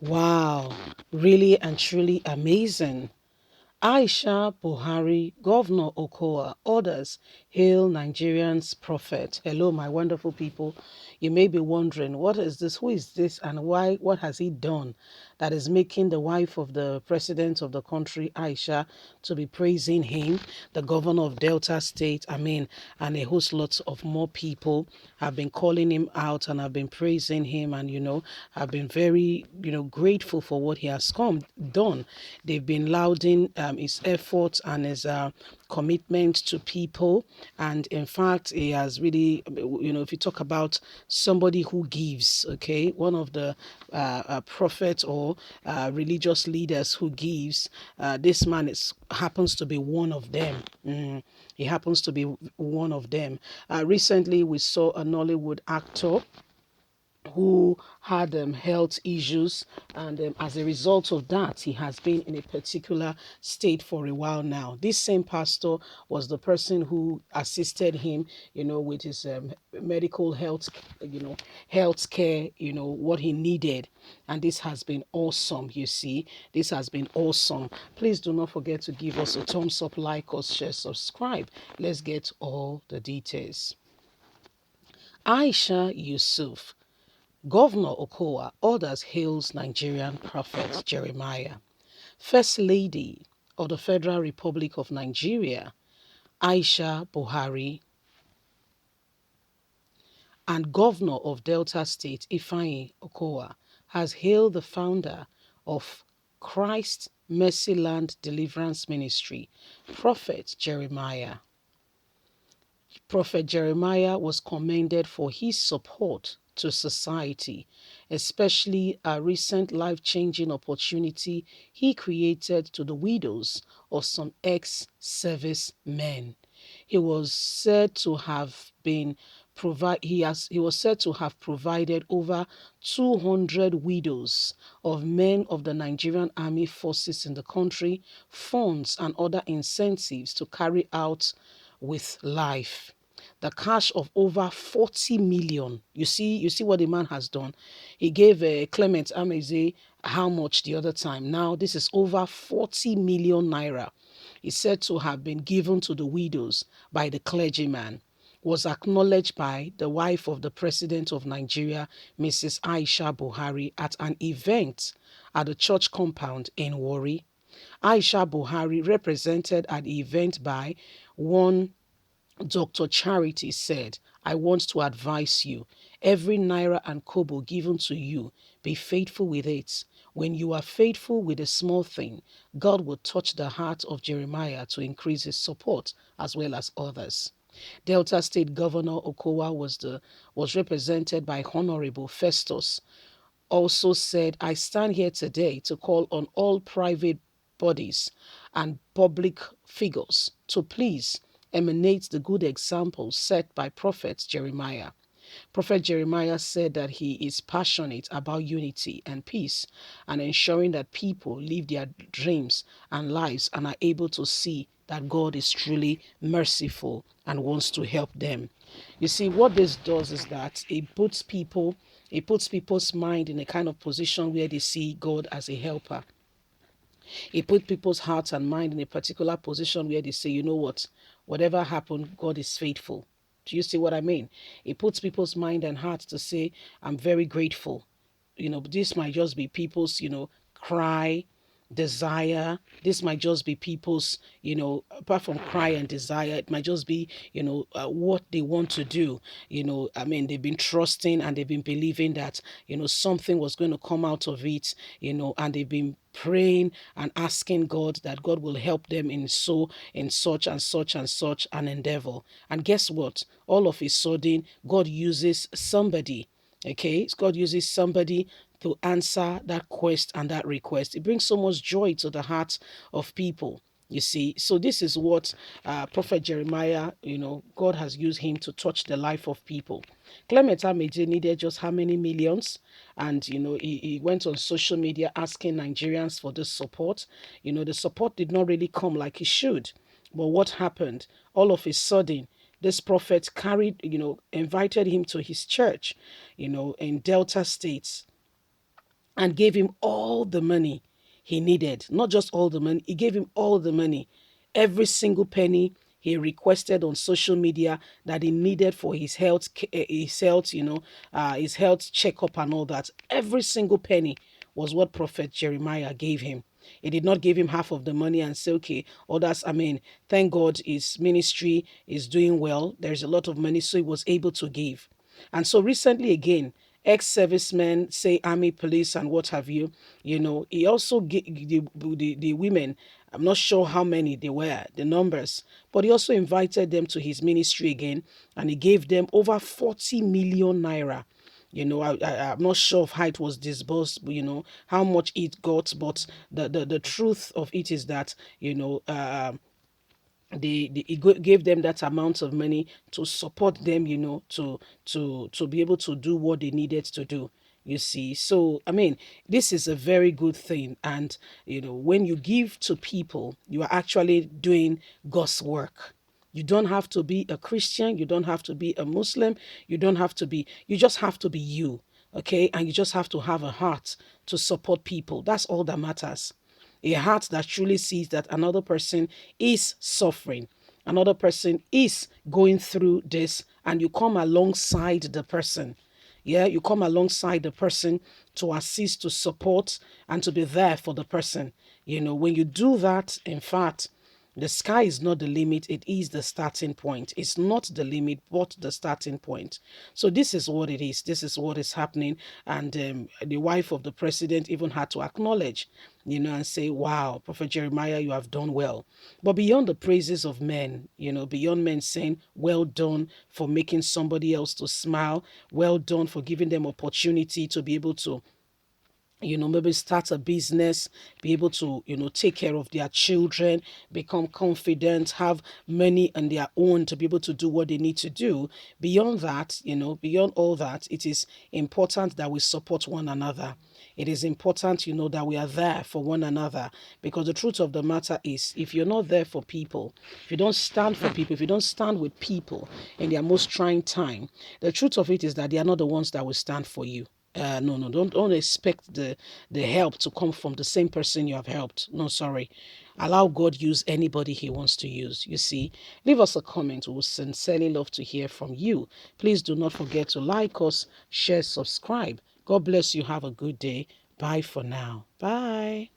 Wow, really and truly amazing. Aisha Buhari, Governor Okowa, orders hail Nigerian's prophet. Hello, my wonderful people. You may be wondering, what is this? Who is this? And why? What has he done that is making the wife of the president of the country, Aisha, to be praising him, the governor of Delta State? And a host lots of more people have been calling him out and have been praising him, and have been very grateful for what he has done. They've been lauding his efforts and his commitment to people. And in fact, he has really, if you talk about somebody who gives, okay, one of the prophets or religious leaders who gives, this man happens to be one of them. He happens to be one of them. Recently, we saw a Nollywood actor who had health issues, and as a result of that he has been in a particular state for a while now. This same pastor was the person who assisted him with his medical health, health care, what he needed. And this has been awesome. You see, this has been awesome. Please do not forget to give us a thumbs up, like us, share, subscribe. Let's get all the details. Aisha Yusuf, Governor Okowa orders hails Nigerian prophet Jeremiah. First Lady of the Federal Republic of Nigeria, Aisha Buhari, and Governor of Delta State, Ifeanyi Okowa, has hailed the founder of Christ Mercy Land Deliverance Ministry, Prophet Jeremiah. Prophet Jeremiah was commended for his support to society, especially a recent life-changing opportunity he created to the widows of some ex-service men. He was said to have been he was said to have provided over 200 widows of men of the Nigerian Army Forces in the country funds and other incentives to carry out with life. The cash of over 40 million. You see what the man has done. He gave Clement Ameze how much the other time. Now this is over 40 million naira. Is said to have been given to the widows by the clergyman. Was acknowledged by the wife of the president of Nigeria, Mrs. Aisha Buhari, at an event at the church compound in Warri. Aisha Buhari, represented at the event by one Dr. Charity, said, "I want to advise you. Every naira and kobo given to you, be faithful with it. When you are faithful with a small thing, God will touch the heart of Jeremiah to increase his support as well as others." Delta State Governor Okowa was represented by Honorable Festus, also said, "I stand here today to call on all private bodies and public figures to please emanate the good example set by Prophet Jeremiah." Prophet Jeremiah said that he is passionate about unity and peace and ensuring that people live their dreams and lives and are able to see that God is truly merciful and wants to help them. You see, what this does is that it puts people's mind in a kind of position where they see God as a helper. It put people's hearts and mind in a particular position where they say, you know what, whatever happened, God is faithful. Do you see what I mean? It puts people's mind and heart to say, I'm very grateful. This might just be people's, cry, desire. This might just be people's, apart from cry and desire, it might just be, what they want to do. They've been trusting and they've been believing that, something was going to come out of it, and they've been praying and asking God that God will help them in such and such and such an endeavor. And guess what? All of a sudden, God uses somebody. Okay, God uses somebody to answer that quest and that request. It brings so much joy to the hearts of people. You see, so this is what Prophet Jeremiah, God has used him to touch the life of people. Clement Ameje needed just how many millions? And, he went on social media asking Nigerians for this support. The support did not really come like it should. But what happened? All of a sudden, this prophet invited him to his church, in Delta States, and gave him all the money he needed. Not just all the money, he gave him all the money. Every single penny he requested on social media that he needed for his health, his health checkup and all that. Every single penny was what Prophet Jeremiah gave him. He did not give him half of the money and say, okay, others, thank God his ministry is doing well. There's a lot of money, so he was able to give. And so recently again, ex-servicemen, say army, police, and what have you, he also gave the women, I'm not sure how many they were, the numbers, but he also invited them to his ministry again, and he gave them over 40 million naira. I'm not sure of how it was disbursed, how much it got, but the truth of it is that, gave them that amount of money to support them, to be able to do what they needed to do. You see, so this is a very good thing, and when you give to people, you are actually doing God's work. You don't have to be a Christian, you don't have to be a Muslim, you just have to be you, okay? And you just have to have a heart to support people. That's all that matters. A heart that truly sees that another person is suffering, another person is going through this, and you come alongside the person. Yeah, you come alongside the person to assist, to support, and to be there for the person. When you do that, in fact, the sky is not the limit, it is the starting point. It's not the limit, but the starting point. So this is what it is. This is what is happening. And the wife of the president even had to acknowledge, and say, wow, Prophet Jeremiah, you have done well. But beyond the praises of men, beyond men saying, well done for making somebody else to smile, well done for giving them opportunity to be able to maybe start a business, be able to, take care of their children, become confident, have money on their own to be able to do what they need to do. Beyond that, beyond all that, it is important that we support one another. It is important, that we are there for one another, because the truth of the matter is, if you're not there for people, if you don't stand for people, if you don't stand with people in their most trying time, the truth of it is that they are not the ones that will stand for you. No, don't expect the help to come from the same person you have helped. No, sorry. Allow God use anybody he wants to use. You see, leave us a comment. We would sincerely love to hear from you. Please do not forget to like us, share, subscribe. God bless you. Have a good day. Bye for now. Bye.